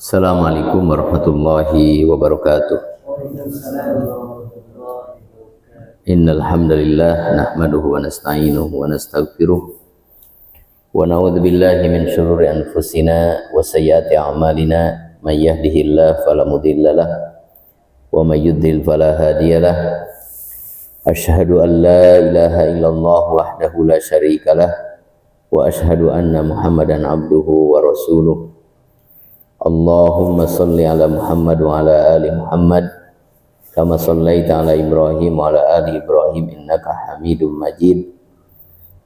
Assalamualaikum warahmatullahi wabarakatuh. Innal hamdalillah nahmaduhu wa nasta'inuhu wa nastaghfiruh wa na'udzu billahi min shururi anfusina wa sayyiati a'malina may yahdihillahu fala mudhillalah wa may yudhlil fala hadiyalah. Asyhadu an la ilaha illallah wahdahu la syarikalah wa asyhadu anna Muhammadan abduhu wa rasuluh. Allahumma salli ala Muhammad wa ala ali Muhammad kama sallaita ala Ibrahim wa ala ali Ibrahim innaka Hamidum Majid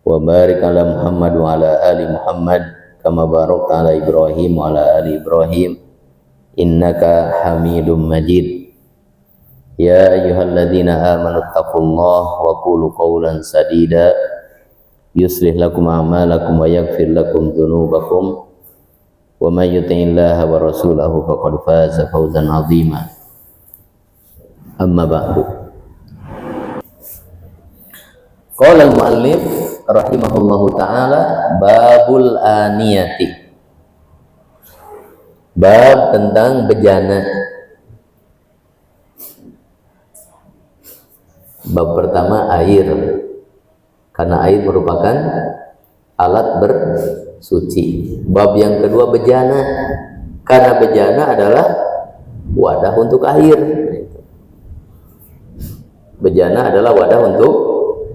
wa barik ala Muhammad wa ala ali Muhammad kama barakta ala Ibrahim wa ala ali Ibrahim innaka Hamidum Majid. Ya ayyuhalladzina amanu taqullaha wa qulu qawlan sadida yuslih lakum a'malakum wa yaghfir lakum dzunubakum wa may yuti'illaha wa rasulahu faqad faza fawzan 'azima. Amma ba'du. Qala al-muallif rahimahullahu taala babul aniyati. Bab tentang bejana. Bab pertama air. Karena air merupakan alat bersuci. Bab yang kedua bejana, karena bejana adalah wadah untuk air. Bejana adalah wadah untuk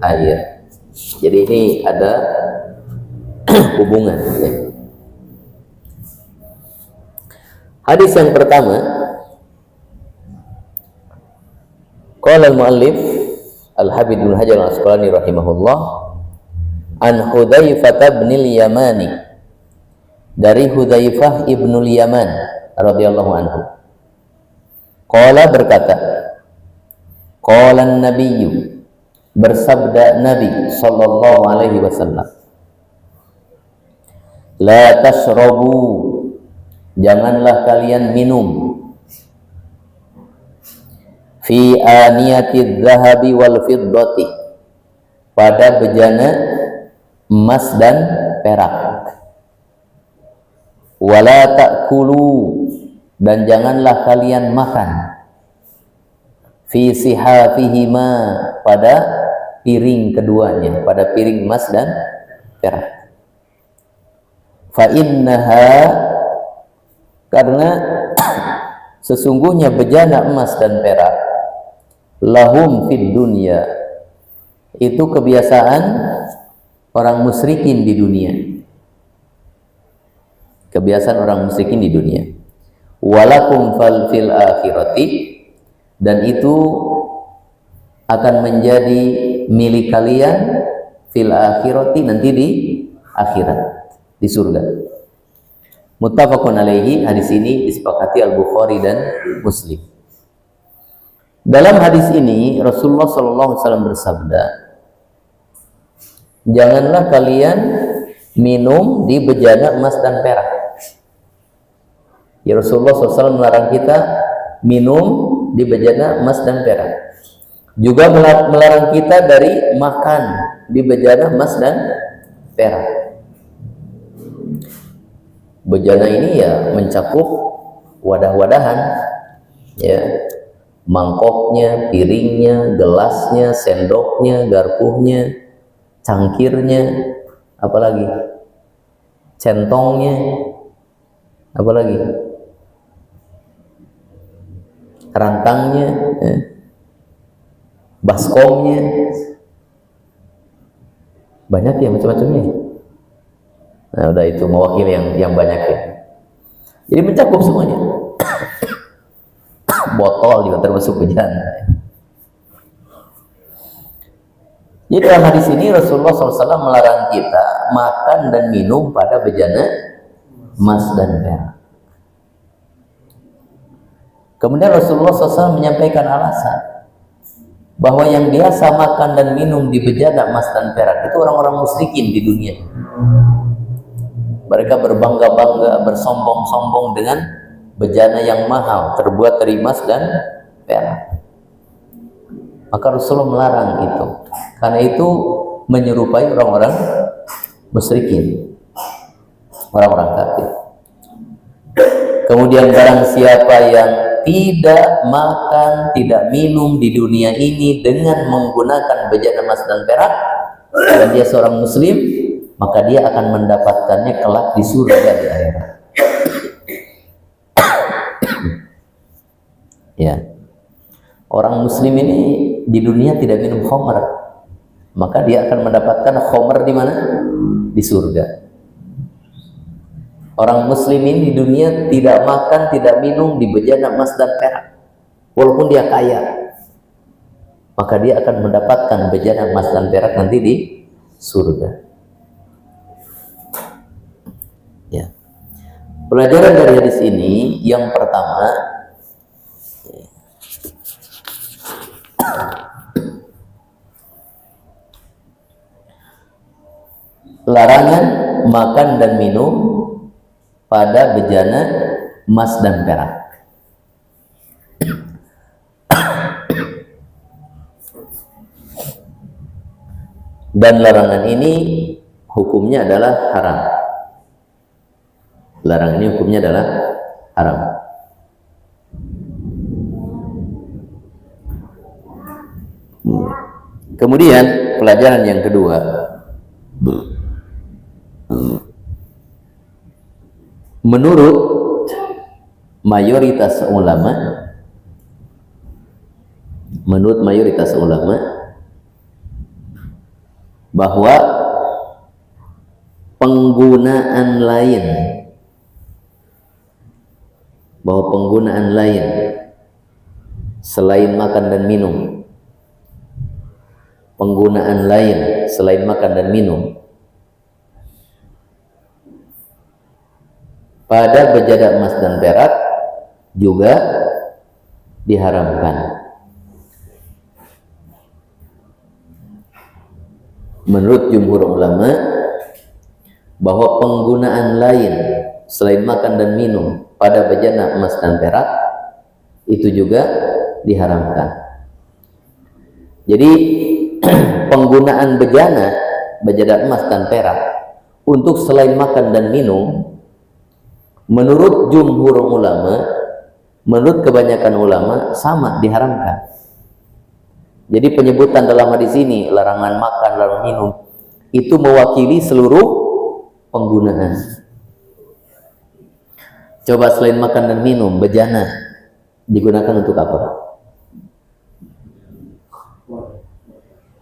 air. Jadi ini ada hubungan. Hadis yang pertama, qala al-muallif Al-Habib bin Hajar al-Asqalani rahimahullah an Hudzaifah bin al-Yamani, dari Hudzaifah ibn al-Yaman radhiyallahu anhu. Qala berkata, qala an-nabiyyu, bersabda Nabi sallallahu alaihi wasallam, la tashrabu, janganlah kalian minum, fi aniyati dzahabi wal fiddati, pada bejana emas dan perak, wala ta'kulu, dan janganlah kalian makan, fi sihafihima, pada piring keduanya, pada piring emas dan perak. Fa innaha, karena sesungguhnya bejana emas dan perak, lahum fid dunya, itu kebiasaan orang musyrikin di dunia. Kebiasaan orang musyrikin di dunia. Walakum fal fil akhirati, dan itu akan menjadi milik kalian fil akhirati, nanti di akhirat, di surga. Muttafaqun alaihi, hadis ini disepakati Al-Bukhari dan Muslim. Dalam hadis ini Rasulullah SAW bersabda, janganlah kalian minum di bejana emas dan perak. Ya, Rasulullah SAW melarang kita minum di bejana emas dan perak. Juga melarang kita dari makan di bejana emas dan perak. Bejana ini ya mencakup wadah-wadahan, ya, mangkoknya, piringnya, gelasnya, sendoknya, garpunya, cangkirnya, apalagi centongnya, apalagi rantangnya, ya, baskomnya, banyak ya macam-macamnya. Nah, udah itu mewakili yang banyak ya. Jadi mencakup semuanya. Botol juga termasuk bejana. Jadi dalam hadis ini Rasulullah SAW melarang kita makan dan minum pada bejana emas dan perak. Kemudian Rasulullah SAW menyampaikan alasan bahwa yang biasa makan dan minum di bejana emas dan perak itu orang-orang musyrikin di dunia. Mereka berbangga-bangga, bersombong-sombong dengan bejana yang mahal terbuat dari emas dan perak. Maka Rasulullah melarang itu, karena itu menyerupai orang-orang musyrikin, orang-orang kafir. Kemudian barang siapa yang tidak makan, tidak minum di dunia ini dengan menggunakan bejana emas dan perak, dan dia seorang muslim, maka dia akan mendapatkannya kelak di surga di akhirat. Ya. Orang muslim ini di dunia tidak minum khamr, maka dia akan mendapatkan khamr di mana? Di surga. Orang muslim ini di dunia tidak makan, tidak minum di bejana emas dan perak, walaupun dia kaya, maka dia akan mendapatkan bejana emas dan perak nanti di surga. Ya. Pelajaran dari hadis ini yang pertama, larangan makan dan minum pada bejana emas dan perak. Dan larangan ini hukumnya adalah haram. Larangan ini hukumnya adalah haram. Kemudian pelajaran yang kedua, menurut mayoritas ulama, bahwa penggunaan lain selain makan dan minum, pada bejana emas dan perak juga diharamkan. Menurut jumhur ulama, bahwa penggunaan lain selain makan dan minum pada bejana emas dan perak itu juga diharamkan. Jadi penggunaan bejana emas dan perak untuk selain makan dan minum, menurut jumhur ulama, menurut kebanyakan ulama, sama diharamkan. Jadi penyebutan dalam hadis ini, larangan makan, larangan minum, itu mewakili seluruh penggunaan. Coba selain makan dan minum, bejana digunakan untuk apa?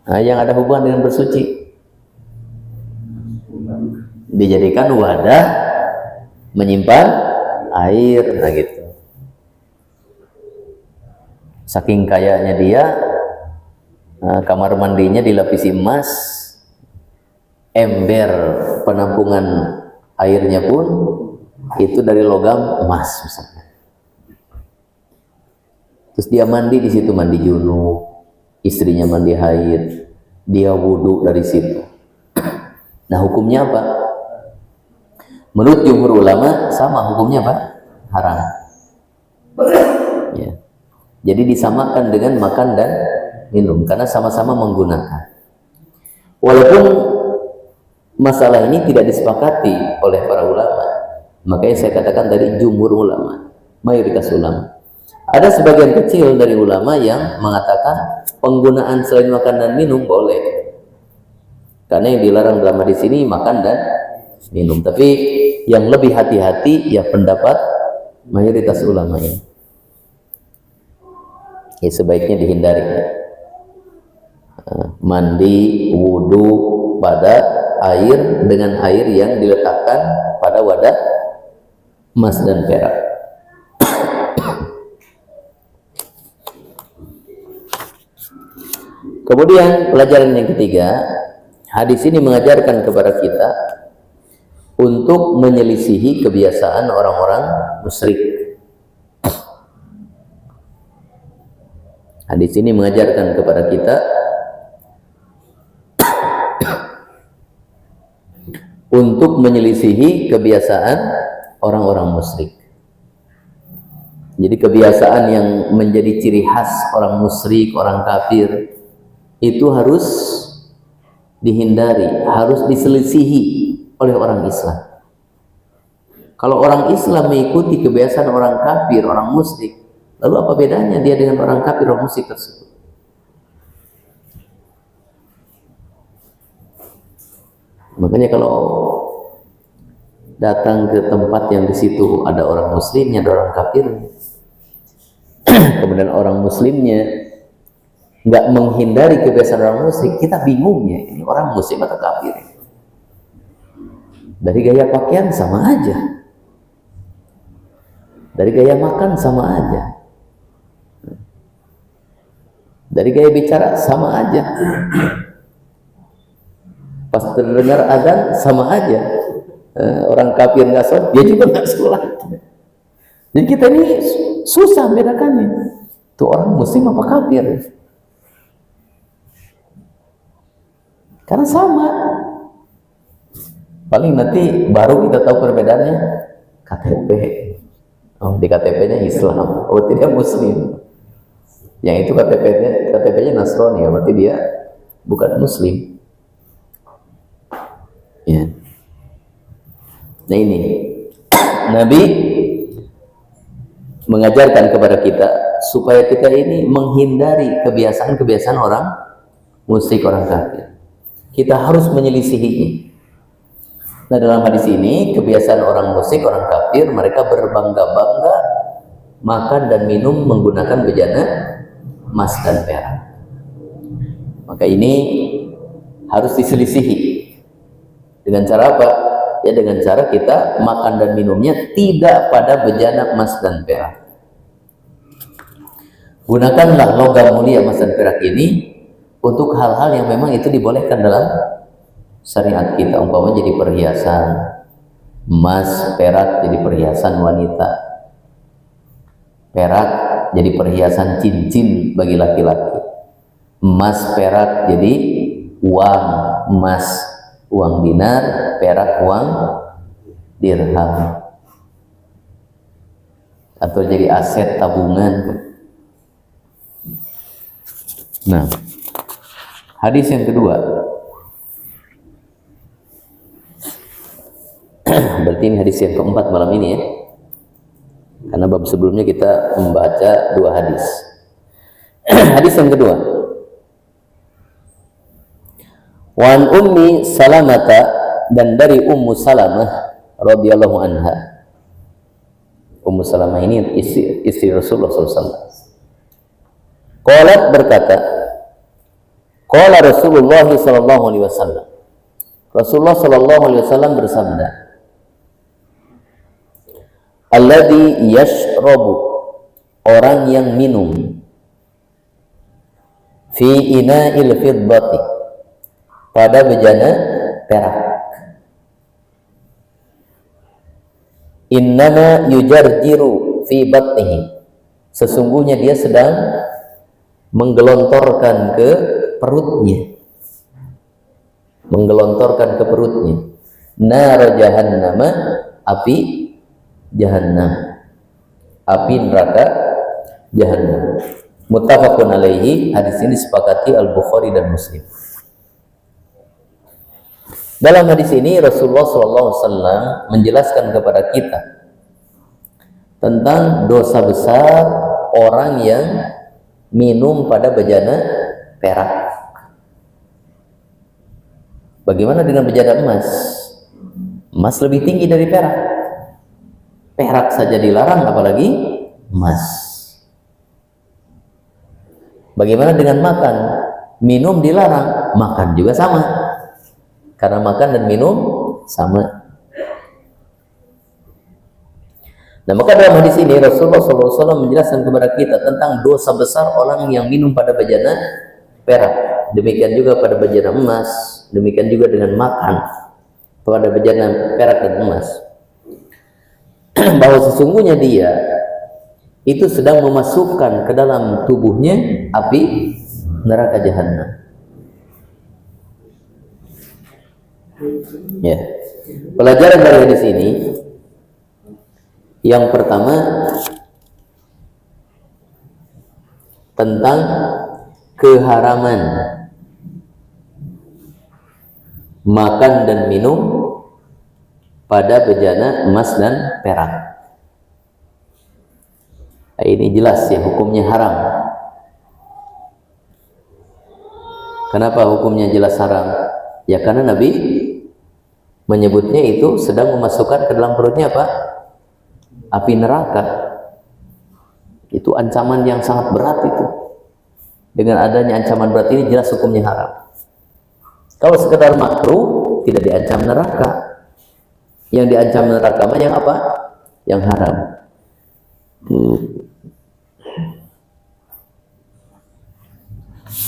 Nah, yang ada hubungan dengan bersuci. Dijadikan wadah menyimpan air, nah gitu. Saking kayanya dia, kamar mandinya dilapisi emas, ember penampungan airnya pun itu dari logam emas misalnya. Terus dia mandi di situ, mandi junub, istrinya mandi haid, dia wudhu dari situ. Nah, hukumnya apa? Menurut jumhur ulama sama hukumnya apa? Haram. Ya. Jadi disamakan dengan makan dan minum karena sama-sama menggunakan. Walaupun masalah ini tidak disepakati oleh para ulama, makanya saya katakan tadi jumhur ulama, mayoritas ulama. Ada sebagian kecil dari ulama yang mengatakan penggunaan selain makan dan minum boleh, karena yang dilarang dalam hadis ini makan dan minum. Tapi yang lebih hati-hati ya pendapat mayoritas ulama ini. Ya, sebaiknya dihindari. Mandi, wudhu pada air dengan air yang diletakkan pada wadah emas dan perak. Kemudian pelajaran yang ketiga, hadis ini mengajarkan kepada kita untuk menyelisihi kebiasaan orang-orang musyrik. Hadis ini mengajarkan kepada kita untuk menyelisihi kebiasaan orang-orang musyrik. Jadi kebiasaan yang menjadi ciri khas orang musyrik, orang kafir, itu harus dihindari, harus diselisihi oleh orang Islam. Kalau orang Islam mengikuti kebiasaan orang kafir, orang musyrik, lalu apa bedanya dia dengan orang kafir, orang musyrik tersebut? Makanya kalau datang ke tempat yang di situ ada orang muslimnya, ada orang kafirnya, kemudian orang muslimnya nggak menghindari kebiasaan orang musyrik, kita bingungnya, ini orang muslim atau kafir? Dari gaya pakaian sama aja, dari gaya makan sama aja, dari gaya bicara sama aja, pas terdengar azan sama aja. Orang kafir nggak sholat, dia juga nggak sholat. Jadi kita ini susah bedakannya, itu orang muslim apa kafir, karena sama. Paling nanti baru kita tahu perbedaannya KTP. Oh, di KTP-nya Islam, oh tidak muslim. Yang itu KTP-nya Nasrani, ya berarti dia bukan muslim. Ya. Nah ini Nabi mengajarkan kepada kita supaya kita ini menghindari kebiasaan-kebiasaan orang musyrik, orang kafir. Kita harus menyelisihinya. Nah dalam hadis ini kebiasaan orang musyrik, orang kafir, mereka berbangga-bangga makan dan minum menggunakan bejana emas dan perak. Maka ini harus diselisihi. Dengan cara apa? Ya dengan cara kita makan dan minumnya tidak pada bejana emas dan perak. Gunakanlah logam mulia emas dan perak ini untuk hal-hal yang memang itu dibolehkan dalam syariat kita. Umpamanya jadi perhiasan emas, perak jadi perhiasan wanita, perak jadi perhiasan cincin bagi laki-laki, emas perak jadi uang emas, uang dinar, perak uang dirham, atau jadi aset tabungan. Nah, hadis yang kedua, berarti ini hadis yang keempat malam ini ya, karena bab sebelumnya kita membaca 2 hadis. Hadis yang kedua, Wan Ummi Salamata, dan dari Ummu Salamah radhiyallahu anha. Ummu Salamah ini istri Rasulullah SAW. Qalat berkata, qala Rasulullah sallallahu alaihi wasallam. Rasulullah sallallahu alaihi wasallam bersabda, alladzi yashrabu, orang yang minum, fi ina'il fiddati, pada bejana perak, innama yujarjiru fi batnihi, sesungguhnya dia sedang menggelontorkan ke perutnya, menggelontorkan ke perutnya, nar jahannama, api jahannam, api neraka jahannam. Muttafaqun alaihi, hadis ini disepakati Al-Bukhari dan Muslim. Dalam hadis ini Rasulullah SAW menjelaskan kepada kita tentang dosa besar orang yang minum pada bejana perak. Bagaimana dengan bejana emas? Emas lebih tinggi dari perak. Perak saja dilarang, apalagi emas. Bagaimana dengan makan? Minum dilarang, makan juga sama. Karena makan dan minum sama. Nah, maka dalam hadis ini Rasulullah SAW menjelaskan kepada kita tentang dosa besar orang yang minum pada bejana perak. Demikian juga pada bejana emas, demikian juga dengan makan pada bejana perak dan emas. Bahwa sesungguhnya dia itu sedang memasukkan ke dalam tubuhnya api neraka jahanam. Ya. Pelajaran dari hadis ini, yang pertama tentang keharaman makan dan minum pada bejana emas dan perak. Nah, ini jelas ya hukumnya haram. Kenapa hukumnya jelas haram? Ya karena Nabi menyebutnya itu sedang memasukkan ke dalam perutnya apa? Api neraka. Itu ancaman yang sangat berat itu. Dengan adanya ancaman berat ini jelas hukumnya haram. Kalau sekedar makruh tidak diancam neraka. Yang diancam neraka mah yang apa? Yang haram.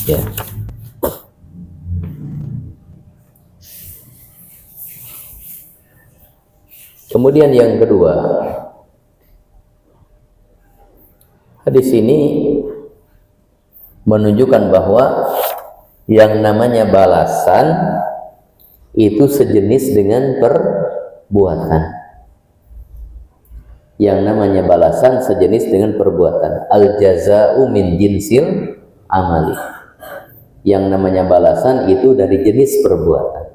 Ya. Kemudian yang kedua, hadis ini menunjukkan bahwa yang namanya balasan itu sejenis dengan perbuatan. Yang namanya balasan sejenis dengan perbuatan. Al jaza'u min jinsil amali. Yang namanya balasan itu dari jenis perbuatan.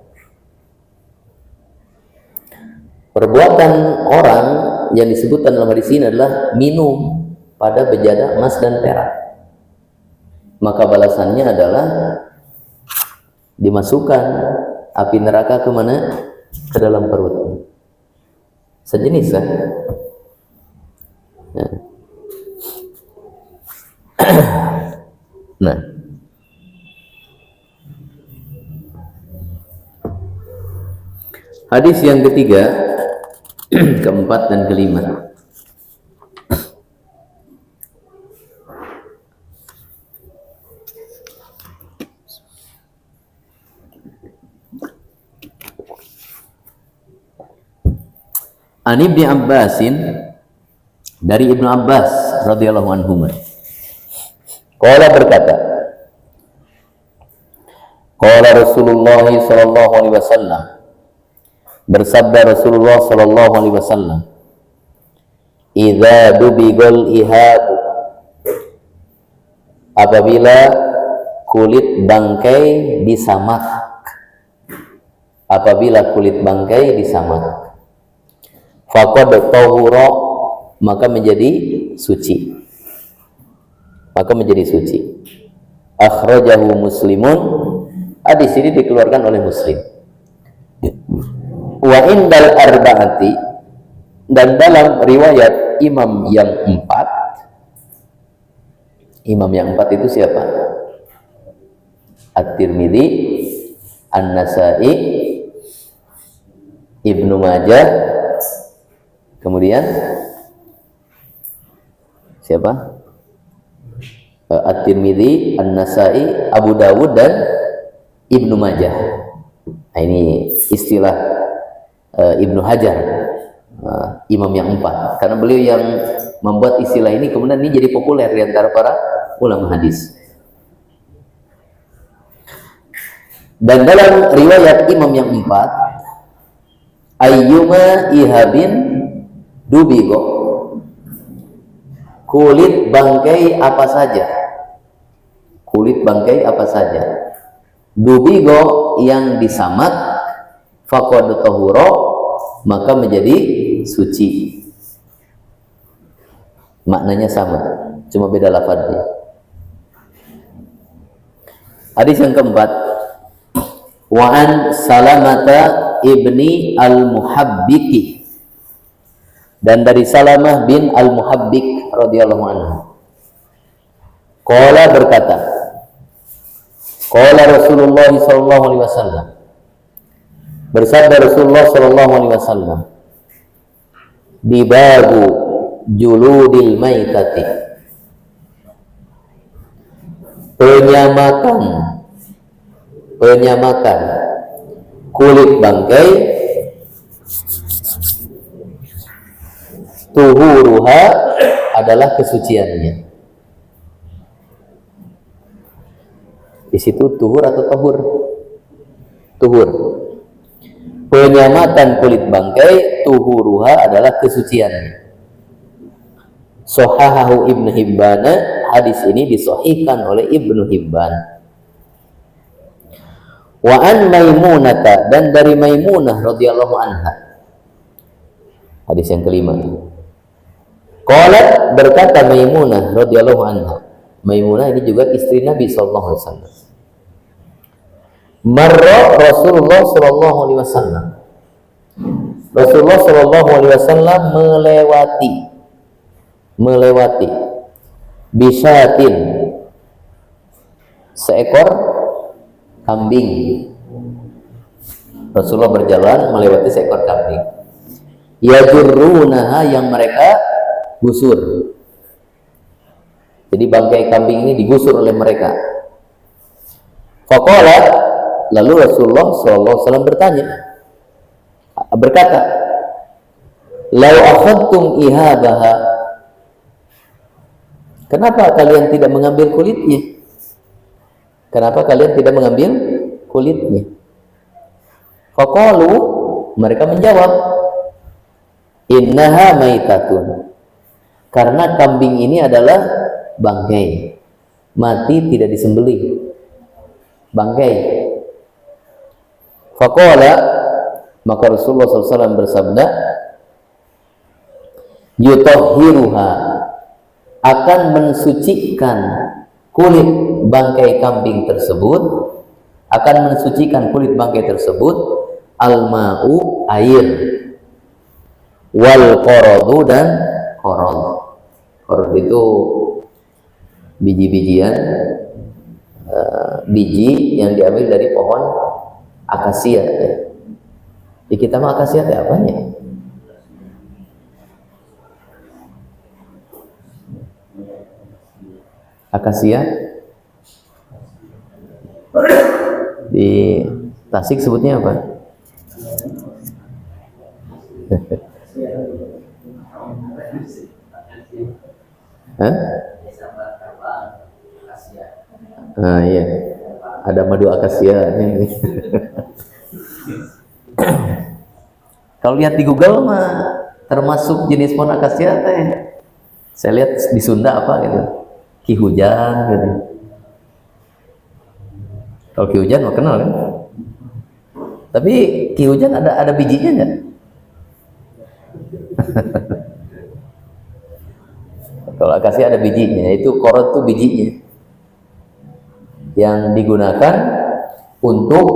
Perbuatan orang yang disebutkan dalam hadis ini adalah minum pada bejana emas dan perak. Maka balasannya adalah dimasukkan api neraka ke mana? Ke dalam perut. Sejenis kan? Nah, hadis yang ketiga, keempat dan kelima. An Ibnu Abbasin, dari Ibnu Abbas radhiyallahu anhu, qala berkata, qala Rasulullah sallallahu alaihi wasallam, bersabda Rasulullah sallallahu alaihi wasallam, idza dubigal ihab, apabila kulit bangkai disamak, apabila kulit bangkai disamak, faqad tahura, maka menjadi suci, maka menjadi suci. Akhrajahu Muslimun, hadis ini dikeluarkan oleh Muslim. Wa indal arba'ati, dan dalam riwayat imam yang empat. Imam yang empat itu siapa? At-Tirmidzi, An-Nasa'i, Ibnu Majah, kemudian siapa? At-Tirmidzi, An-Nasa'i, Abu Dawud, dan Ibnu Majah. Nah, ini istilah Ibnu Hajar, imam yang empat, karena beliau yang membuat istilah ini, kemudian ini jadi populer di antara para ulama hadis. Dan dalam riwayat imam yang empat, ayyuma ihabin dubigo, kulit bangkai apa saja, kulit bangkai apa saja, dubigo yang disamak, faqad tahura, maka menjadi suci. Maknanya sama, cuma beda lafadznya. Hadis yang keempat, wa an Salamata ibni al-Muhabbiki, dan dari Salamah bin al-Muhabbik radhiyallahu anhu, qala berkata, qala Rasulullah sallallahu alaihi wasallam, bersabda Rasulullah sallallahu alaihi wasallam, dibagu juludil maitati, penyamakan kulit bangkai, tuhuruha adalah kesuciannya. Di situ tuhur atau tahur? Tuhur. Penyamatan kulit bangkai, tuhuruha adalah kesuciannya. Sohahahu Ibnu Hibban, hadis ini disahihkan oleh Ibnu Hibban. Wa an Maimunata, dan dari Maimunah radhiyallahu anha, Hadis yang kelima. Qalat, berkata Maimunah radhiyallahu anha. Maimunah ini juga istri Nabi sallallahu alaihi wasallam. Marra Rasulullah sallallahu alaihi wasallam. Rasulullah sallallahu alaihi wasallam melewati bisyatin, seekor kambing. Rasulullah berjalan melewati seekor kambing. Yajurrunaha, yang mereka gusur. Jadi bangkai kambing ini digusur oleh mereka. Faqala, lalu Rasulullah SAW berkata, "Lau akhadtum ihabaha." Kenapa kalian tidak mengambil kulitnya? Kenapa kalian tidak mengambil kulitnya? Faqalu, mereka menjawab, "Innaha maitatun." Karena kambing ini adalah bangkai, mati tidak disembelih, bangkai. Faqala, maka Rasulullah SAW bersabda, "Yutahhiruha," akan mensucikan kulit bangkai kambing tersebut, akan mensucikan kulit bangkai tersebut, al-ma'u, air, wal qaradu, dan qarad. Qarad itu biji-bijian, biji yang diambil dari pohon akasia. Di kita mah akasia itu apanya? Akasia di Tasik sebutnya apa? Hah? Ah iya, ada madu akasia ini. Kalau lihat di Google mah termasuk jenis pohon akasia teh. Saya lihat di Sunda apa gitu, ki hujan gitu. Kalau ki hujan mah kenal kan? Tapi ki hujan ada bijinya nggak? Kalau akasia ada bijinya, itu korot tuh bijinya yang digunakan untuk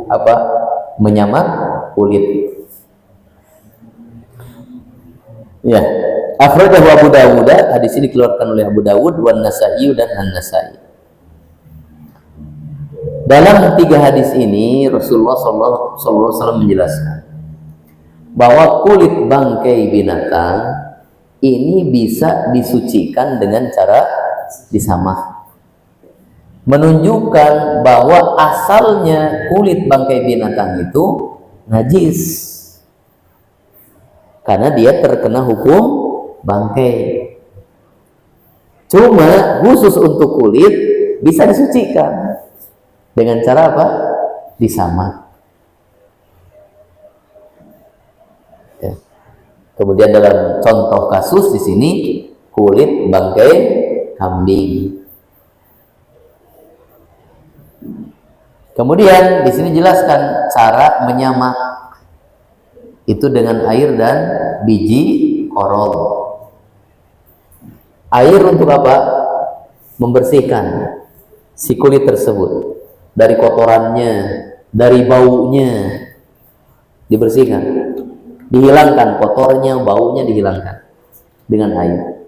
apa? Menyamak kulit. Ya, akhrajahu Abu Dawud. Hadis ini dikeluarkan oleh Abu Dawud, wan Nasa'i, dan An-Nasa'i. Dalam 3 hadis ini Rasulullah SAW menjelaskan bahwa kulit bangkai binatang ini bisa disucikan dengan cara disamah, menunjukkan bahwa asalnya kulit bangkai binatang itu najis karena dia terkena hukum bangkai. Cuma khusus untuk kulit bisa disucikan dengan cara apa? Disamah. Ya. Kemudian dalam contoh kasus di sini kulit bangkai kambing. Kemudian di sini jelaskan cara menyamak itu dengan air dan biji korol. Air untuk apa? Membersihkan si kulit tersebut dari kotorannya, dari baunya, dibersihkan, dihilangkan kotornya, baunya dihilangkan dengan air.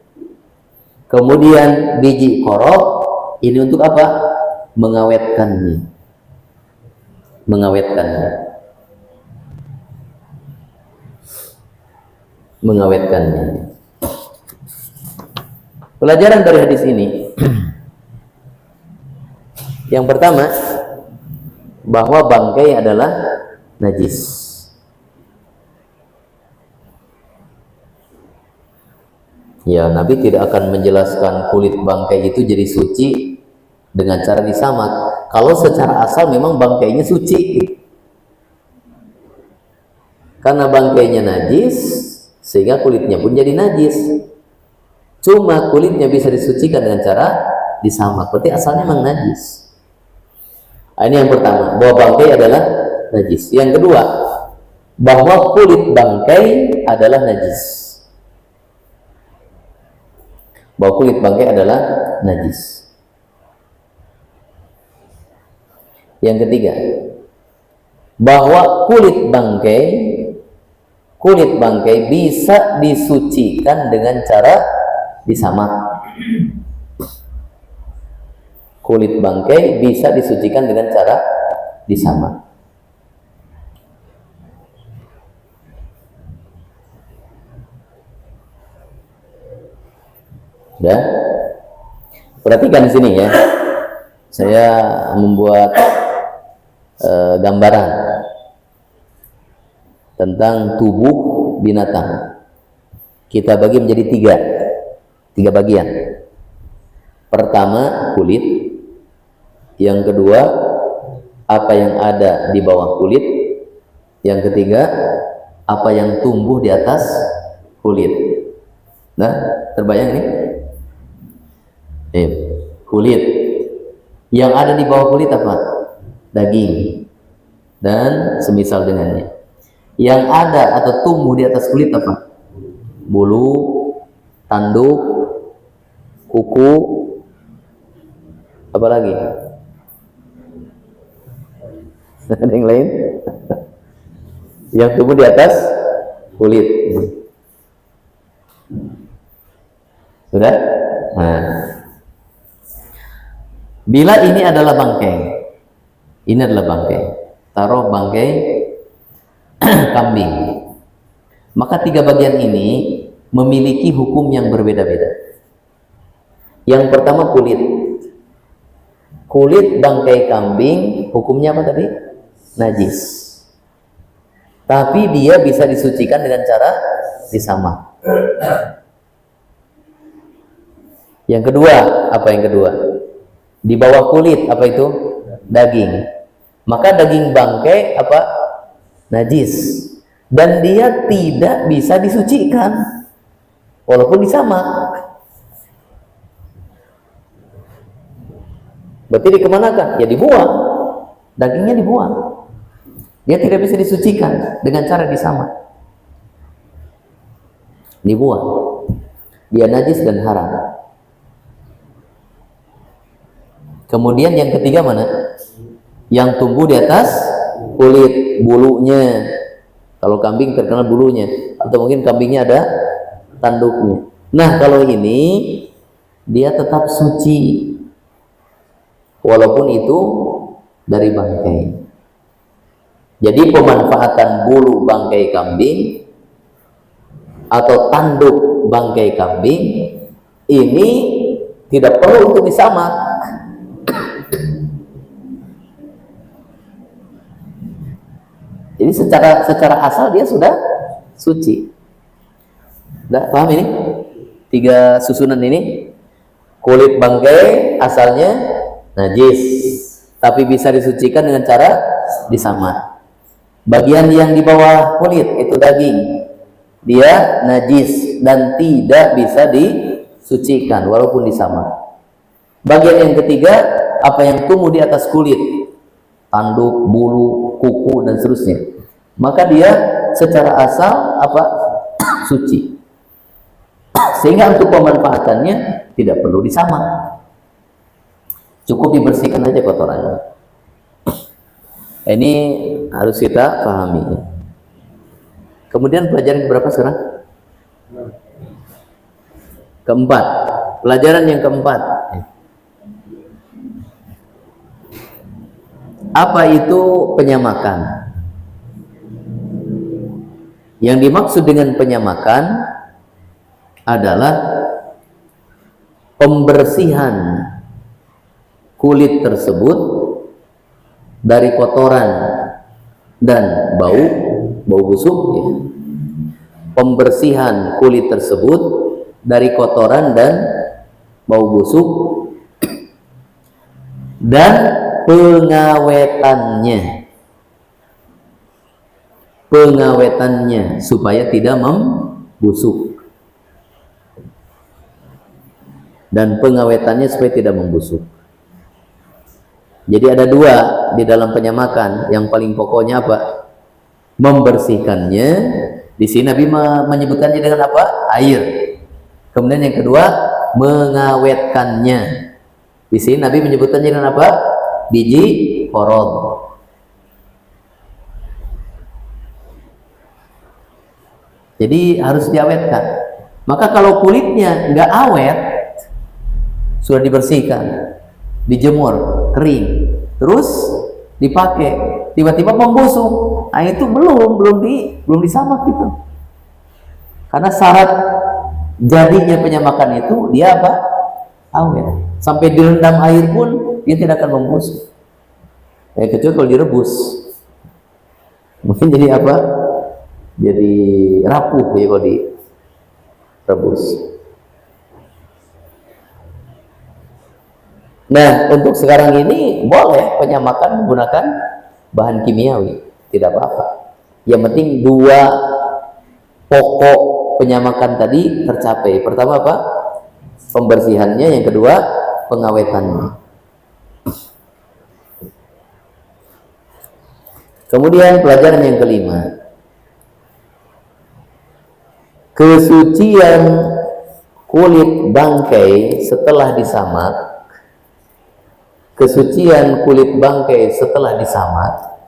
Kemudian biji korol ini untuk apa? Mengawetkannya. Pelajaran dari hadis ini yang pertama, bahwa bangkai adalah najis. Ya, Nabi tidak akan menjelaskan kulit bangkai itu jadi suci dengan cara disamak kalau secara asal memang bangkainya suci, karena bangkainya najis sehingga kulitnya pun jadi najis. Cuma kulitnya bisa disucikan dengan cara disamak, berarti asalnya memang najis. Ini yang pertama, bahwa bangkai adalah najis. Yang kedua, bahwa kulit bangkai adalah najis. Bahwa kulit bangkai adalah najis. Yang ketiga, bahwa kulit bangkai bisa disucikan dengan cara disamak. Kulit bangkai bisa disucikan dengan cara disamak. Sudah? Perhatikan di sini ya. Saya membuat gambaran tentang tubuh binatang. Kita bagi menjadi tiga bagian. Pertama, kulit. Yang kedua, apa yang ada di bawah kulit. Yang ketiga, apa yang tumbuh di atas kulit. Nah, terbayang nih? Kulit. Yang ada di bawah kulit apa? Daging dan semisal dengannya. Yang ada atau tumbuh di atas kulit apa? Bulu, tanduk, kuku, apa lagi? Ada yang lain? Yang tumbuh di atas kulit. Sudah? Nah, bila ini adalah bangkai, taruh bangkai kambing, maka tiga bagian ini memiliki hukum yang berbeda-beda. Yang pertama, kulit bangkai kambing hukumnya apa tadi? Najis, tapi dia bisa disucikan dengan cara disamak. Yang kedua, apa yang kedua? Di bawah kulit apa itu? Daging. Maka daging bangkai apa? Najis. Dan dia tidak bisa disucikan walaupun disamak. Berarti dikemanakan? Ya dibuang. Dagingnya dibuang. Dia tidak bisa disucikan dengan cara disamak. Dibuang. Dia najis dan haram. Kemudian yang ketiga mana? Yang tumbuh di atas kulit, bulunya. Kalau kambing terkenal bulunya, atau mungkin kambingnya ada tanduknya. Nah, kalau ini dia tetap suci walaupun itu dari bangkai. Jadi pemanfaatan bulu bangkai kambing atau tanduk bangkai kambing ini tidak perlu untuk disamak. Jadi secara asal dia sudah suci. Udah paham ini? Tiga susunan ini. Kulit bangkai asalnya najis, tapi bisa disucikan dengan cara disamak. Bagian yang di bawah kulit itu daging, dia najis dan tidak bisa disucikan walaupun disamak. Bagian yang ketiga, apa yang tumbuh di atas kulit, tanduk, bulu, kuku dan seterusnya, maka dia secara asal apa? Suci. Sehingga untuk pemanfaatannya tidak perlu disamak, cukup dibersihkan aja kotorannya. Ini harus kita pahami. Kemudian pelajaran berapa sekarang? Keempat. Pelajaran yang keempat, apa itu penyamakan? Yang dimaksud dengan penyamakan adalah pembersihan kulit tersebut dari kotoran dan bau busuk ya. Pembersihan kulit tersebut dari kotoran dan bau busuk dan pengawetannya supaya tidak membusuk, dan pengawetannya supaya tidak membusuk. Jadi ada dua di dalam penyamakan. Yang paling pokoknya apa? membersihkannya. Di sini Nabi menyebutkannya dengan apa? Air. Kemudian yang kedua, mengawetkannya. Di sini Nabi menyebutkannya dengan apa? Biji korod. Jadi harus diawetkan. Maka kalau kulitnya nggak awet, sudah dibersihkan, dijemur, kering, terus dipakai, tiba-tiba membusuk, nah itu belum disamak gitu. Karena syarat jadinya penyamakan itu dia apa? Awet. Sampai direndam air pun dia tidak akan membusuk. Kecuali kalau direbus, mungkin jadi apa? Jadi rapuh ya kalau direbus. Nah, untuk sekarang ini boleh penyamakan menggunakan bahan kimiawi, tidak apa-apa. Yang penting dua pokok penyamakan tadi tercapai. Pertama apa? Pembersihannya, yang kedua pengawetannya. Kemudian pelajaran yang kelima, kesucian kulit bangkai setelah disamak. Kesucian kulit bangkai setelah disamak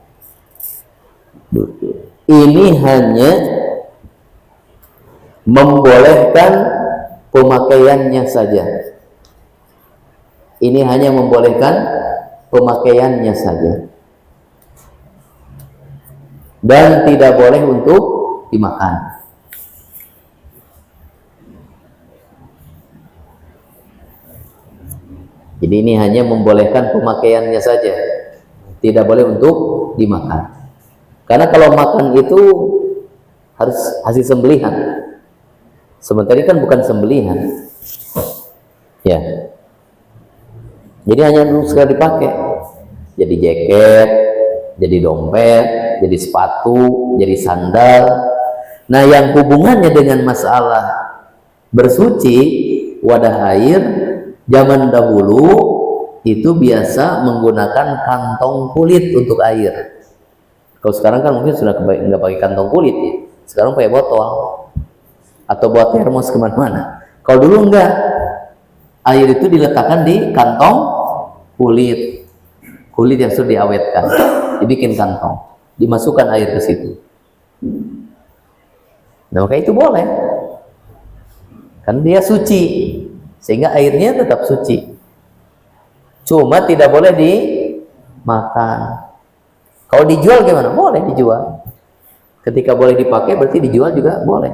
ini hanya membolehkan pemakaiannya saja. Ini hanya membolehkan pemakaiannya saja, dan tidak boleh untuk dimakan. Jadi ini hanya membolehkan pemakaiannya saja, tidak boleh untuk dimakan. Karena kalau makan itu harus hasil sembelihan, sementara ini kan bukan sembelihan, ya. Jadi hanya untuk sekali dipakai, jadi jaket, jadi dompet, jadi sepatu, jadi sandal. Nah, yang hubungannya dengan masalah bersuci, wadah air, zaman dahulu itu biasa menggunakan kantong kulit untuk air. Kalau sekarang kan mungkin sudah nggak pakai kantong kulit ya. Sekarang pakai botol atau buat termos kemana-mana. Kalau dulu enggak, air itu diletakkan di kantong kulit yang sudah diawetkan, dibikin kantong, dimasukkan air ke situ. Nah, maka itu boleh, kan dia suci, sehingga airnya tetap suci. Cuma tidak boleh dimakan. Kalau dijual gimana? Boleh dijual. Ketika boleh dipakai berarti dijual juga boleh.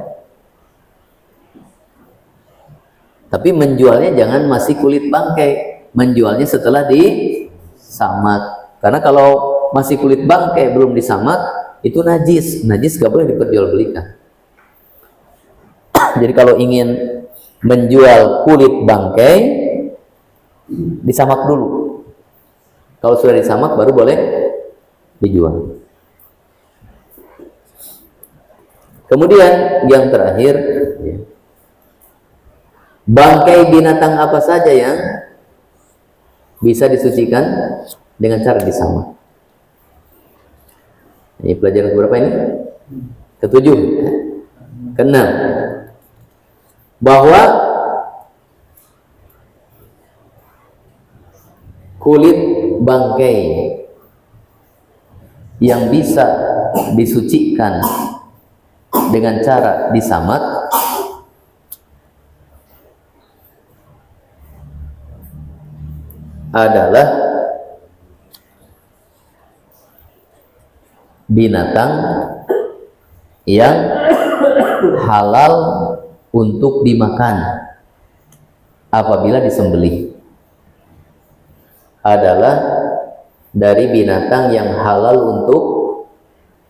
Tapi menjualnya jangan masih kulit bangkai. Menjualnya setelah disamak. Karena kalau masih kulit bangkai belum disamak, itu najis. Najis gak boleh diperjualbelikan. Jadi kalau ingin menjual kulit bangkai, disamak dulu. Kalau sudah disamak baru boleh dijual. Kemudian yang terakhir, bangkai binatang apa saja yang bisa disucikan dengan cara disamak. Ini pelajaran berapa ini? Ketujuh. Keenam, bahwa kulit bangkai yang bisa disucikan dengan cara disamak adalah binatang yang halal untuk dimakan apabila disembelih. Adalah dari binatang yang halal untuk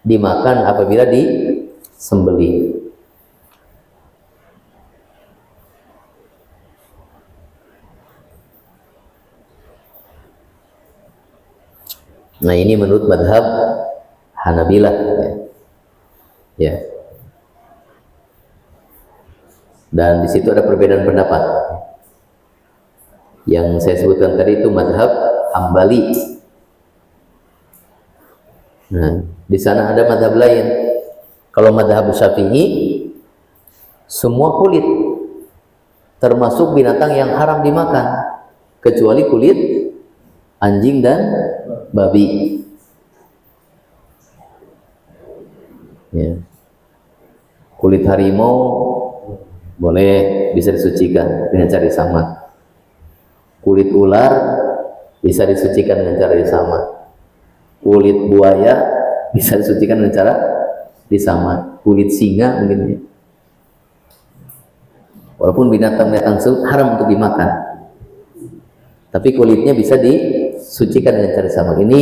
dimakan apabila disembelih. Nah, ini menurut madhab Hanabilah, ya. Dan di situ ada perbedaan pendapat. Yang saya sebutkan tadi itu madhab Hambali. Nah, di sana ada madhab lain, Kalau madhab Syafi'i, semua kulit, termasuk binatang yang haram dimakan, kecuali kulit anjing dan babi. Ya. Kulit harimau boleh, bisa disucikan dengan cara sama. Kulit ular bisa disucikan dengan cara yang sama. Kulit buaya bisa disucikan dengan cara sama. Kulit singa mungkin ya. Walaupun binatang-binatang tersebut haram untuk dimakan, tapi kulitnya bisa disucikan dengan cara sama. Ini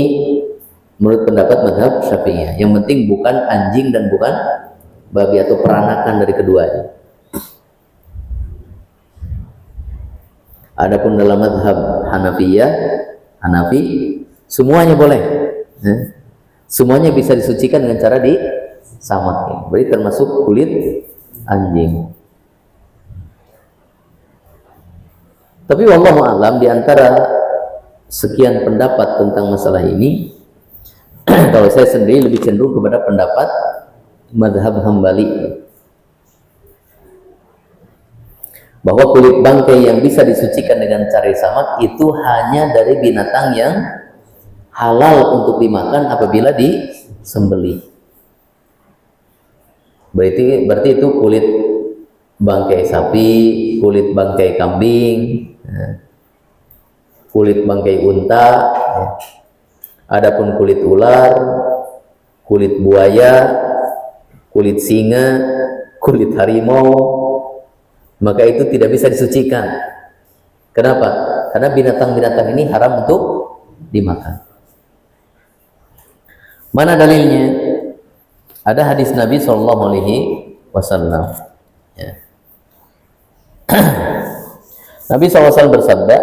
menurut pendapat mazhab Syafi'iyah. Yang penting bukan anjing dan bukan babi atau peranakan dari keduanya. Adapun dalam mazhab Hanafi, semuanya boleh. Semuanya bisa disucikan dengan cara disamakan. Berarti termasuk kulit anjing. Tapi wallahu a'lam, di antara sekian pendapat tentang masalah ini, kalau saya sendiri lebih cenderung kepada pendapat mazhab Hambali, bahwa kulit bangkai yang bisa disucikan dengan cara samak itu hanya dari binatang yang halal untuk dimakan apabila disembelih. Berarti itu kulit bangkai sapi, kulit bangkai kambing, kulit bangkai unta. Adapun kulit ular, kulit buaya, kulit singa, kulit harimau, maka itu tidak bisa disucikan. Kenapa? Karena binatang-binatang ini haram untuk dimakan. Mana dalilnya? Ada hadis Nabi SAW. Ya. Nabi SAW bersabda,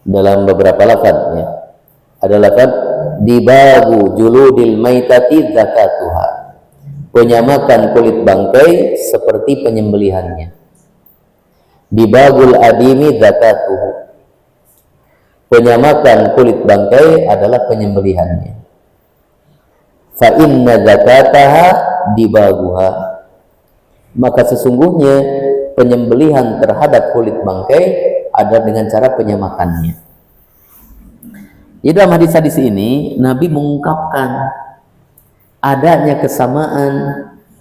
dalam beberapa lafaz, ya, ada lafaz dibagu juludil maitati zakatuha, penyamakan kulit bangkai seperti penyembelihannya. Dibagul adimi zakatuhu, penyamakan kulit bangkai adalah penyembelihannya. Fa inna zakataha dibaguha, maka sesungguhnya penyembelihan terhadap kulit bangkai ada dengan cara penyamakannya. Di dalam hadis-hadis ini Nabi mengungkapkan adanya kesamaan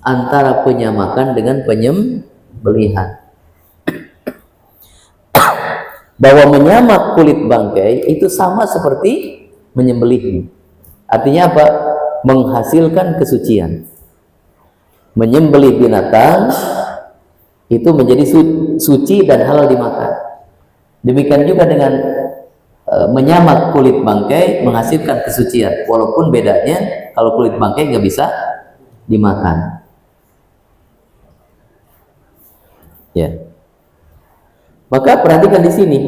antara penyamakan dengan penyembelihan. Bahwa menyamak kulit bangkai itu sama seperti menyembelihnya. Artinya apa? Menghasilkan kesucian. Menyembelih binatang itu menjadi suci dan halal dimakan. Demikian juga dengan menyamak kulit bangkai menghasilkan kesucian. Walaupun bedanya kalau kulit bangkai nggak bisa dimakan. Ya. Maka perhatikan di sini,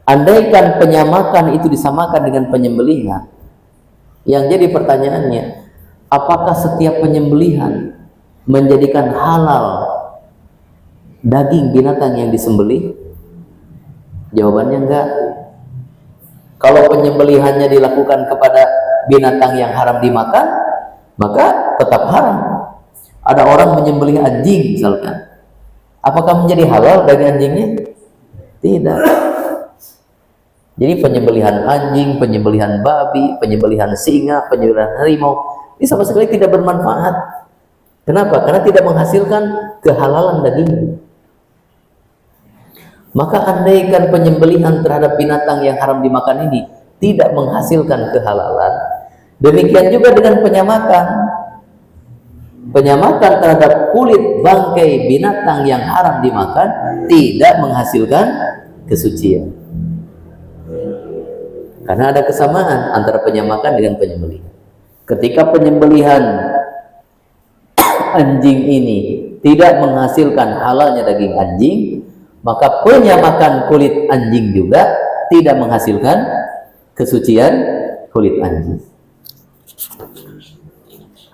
andaikan penyamakan itu disamakan dengan penyembelihan, yang jadi pertanyaannya, apakah setiap penyembelihan menjadikan halal daging binatang yang disembelih? Jawabannya enggak. Kalau penyembelihannya dilakukan kepada binatang yang haram dimakan, maka tetap haram. Ada orang menyembelih anjing misalkan, apakah menjadi halal daging anjingnya? Tidak. Jadi penyembelihan anjing, penyembelihan babi, penyembelihan singa, penyembelihan harimau ini sama sekali tidak bermanfaat. Kenapa? Karena tidak menghasilkan kehalalan daging. Maka andaikan penyembelihan terhadap binatang yang haram dimakan ini tidak menghasilkan kehalalan, demikian juga dengan penyamakan. Penyamakan terhadap kulit bangkai binatang yang haram dimakan tidak menghasilkan kesucian. Karena ada kesamaan antara penyamakan dengan penyembelihan. Ketika penyembelihan anjing ini tidak menghasilkan halalnya daging anjing, maka penyamakan kulit anjing juga tidak menghasilkan kesucian kulit anjing.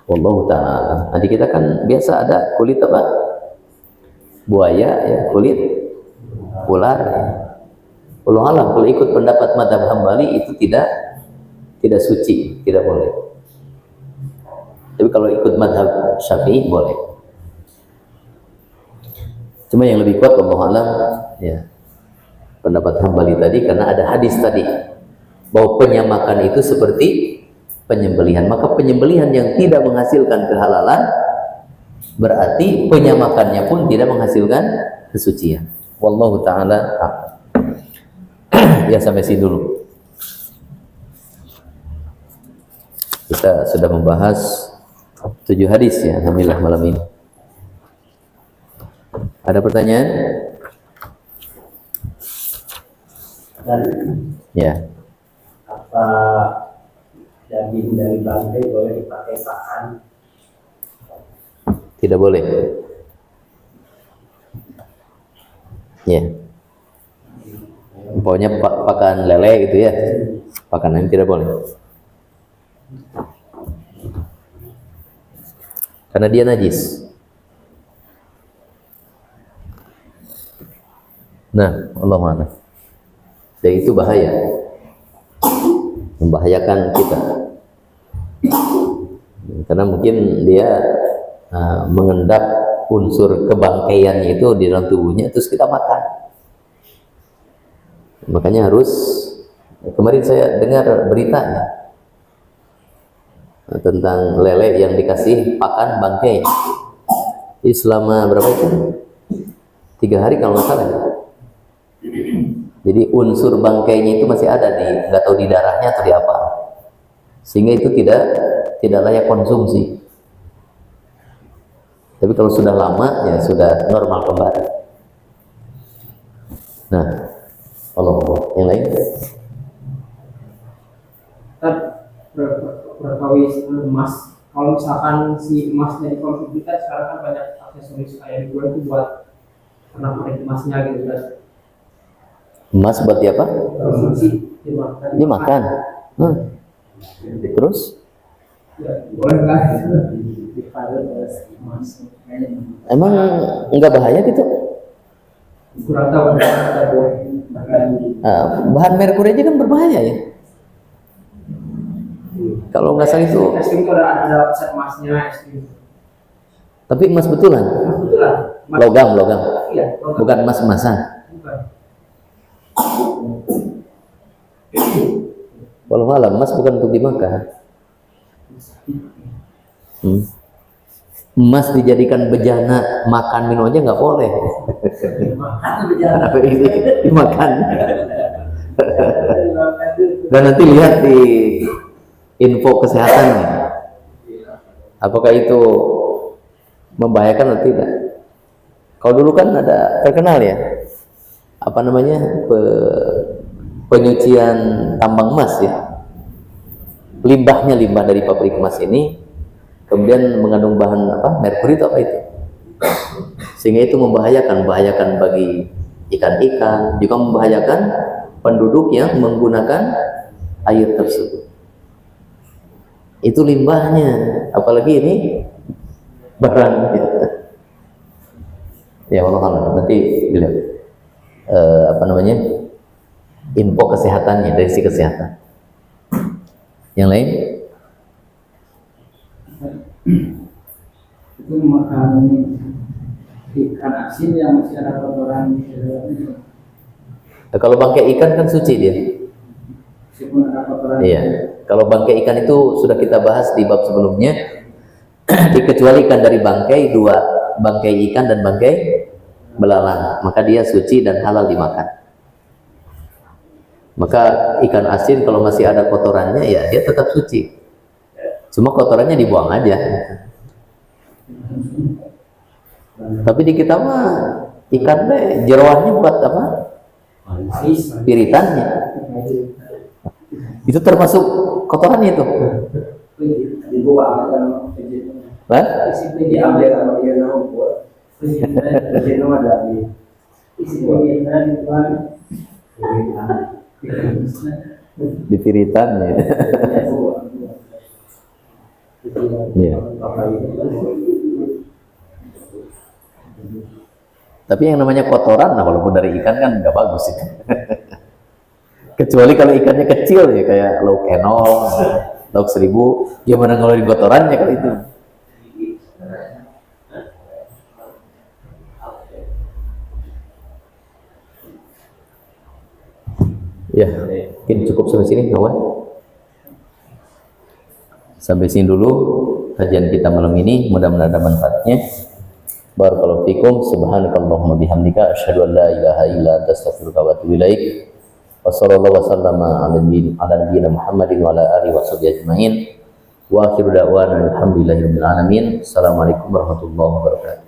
Wallahu ta'ala. Nanti kita kan biasa ada kulit apa? Buaya, ya, kulit ular. Ya. Allah alam, kalau ikut pendapat mazhab Hambali itu tidak tidak suci, tidak boleh. Tapi kalau ikut mazhab Syafi'i boleh. Cuma yang lebih kuat wallahu alam ya pendapat Hambali tadi, karena ada hadis tadi bahwa penyamakan itu seperti penyembelihan. Maka penyembelihan yang tidak menghasilkan kehalalan berarti penyamakannya pun tidak menghasilkan kesucian. Wallahu taala ya, sampai sini dulu. Kita sudah membahas 7 hadis ya, alhamdulillah malam ini. Ada pertanyaan? Ya. Apa daging dari bangkai boleh dipakai pakan? Tidak boleh. Ya. Pokoknya pakan lele gitu ya. Pakanan tidak boleh. Karena dia najis. Nah, Allah mana? Dan itu bahaya. Membahayakan kita. Karena mungkin dia mengendap unsur kebangkaiannya itu di dalam tubuhnya, terus kita makan. Makanya harus, kemarin saya dengar beritanya tentang lele yang dikasih pakan bangkai. Jadi selama berapa itu? 3 hari kalau nggak salah. Jadi unsur bangkainya itu masih ada di, nggak tahu di darahnya atau di apa, sehingga itu tidak layak konsumsi. Tapi kalau sudah lama ya sudah normal kembali. Nah, Allah yang lain. Berkawis emas, kalau misalkan si emasnya dikonsumsi, kita sekarang kan banyak aksesoris kayak gue itu buat penampil emasnya gitu kan. Emas buat apa? Konsumsi dimakan. Terus? Ya, boleh kan? Emang enggak bahaya gitu? Kurang tahu. Bahan merkuri aja kan berbahaya ya. Kalau nggak salah itu. Es krim itu ada lapisan emasnya, es krim. Tapi emas betulan? Betulan. Logam. Iya, logam. Bukan emas-emasan. Bukan. Walau alam, emas bukan untuk dimakan. Emas dijadikan bejana, makan minum aja nggak boleh. Apa ini dimakan? Dan nanti lihat di info kesehatannya, apakah itu membahayakan atau tidak. Kalau dulu kan ada terkenal ya, apa namanya, penyucian tambang emas ya, limbah dari pabrik emas ini kemudian mengandung bahan apa, merkuri atau apa itu, sehingga itu membahayakan bagi ikan-ikan, juga membahayakan penduduk yang menggunakan air tersebut. Itu limbahnya, apalagi ini barang ya Allah, nanti dilihat apa namanya, info kesehatannya dari si kesehatan. Yang lain? Itu makan ikan asin yang masih ada kotoran di dalamnya. Kalau bangkai ikan kan suci dia. Meskipun ada kotoran. Iya. Kalau bangkai ikan itu sudah kita bahas di bab sebelumnya. Dikecualikan dari bangkai 2, bangkai ikan dan bangkai belalang, maka dia suci dan halal dimakan. Maka ikan asin kalau masih ada kotorannya ya dia tetap suci. Cuma kotorannya dibuang aja. Tapi di kita mah ikan deh jeroannya buat apa? Piritannya. Itu termasuk kotorannya itu. Dibuang kan. Diambil sama dia nahu buat. Jenuh ada di. Isi piritan dibuang. Di piritannya. Ya. Tapi yang namanya kotoran, nah walaupun dari ikan kan nggak bagus itu. Kecuali kalau ikannya kecil ya kayak lauk enol, lauk 1000, ya mana ngeluarin kotorannya kalau itu. Ya, mungkin cukup sampai sini, kawan. Sampai sini dulu kajian kita malam ini, mudah-mudahan ada manfaatnya. Barakallahu fikum, subhanakallahumma bihamdika, asyhadu an la ilaha illa anta astaghfiruka wa atubu ilaik. Wa sallallahu wasallama ala nabiyyina Muhammadin wa ala alihi washabihi ajmain. Wa akhiru da'wana alhamdulillahi rabbil alamin. Assalamualaikum warahmatullahi wabarakatuh.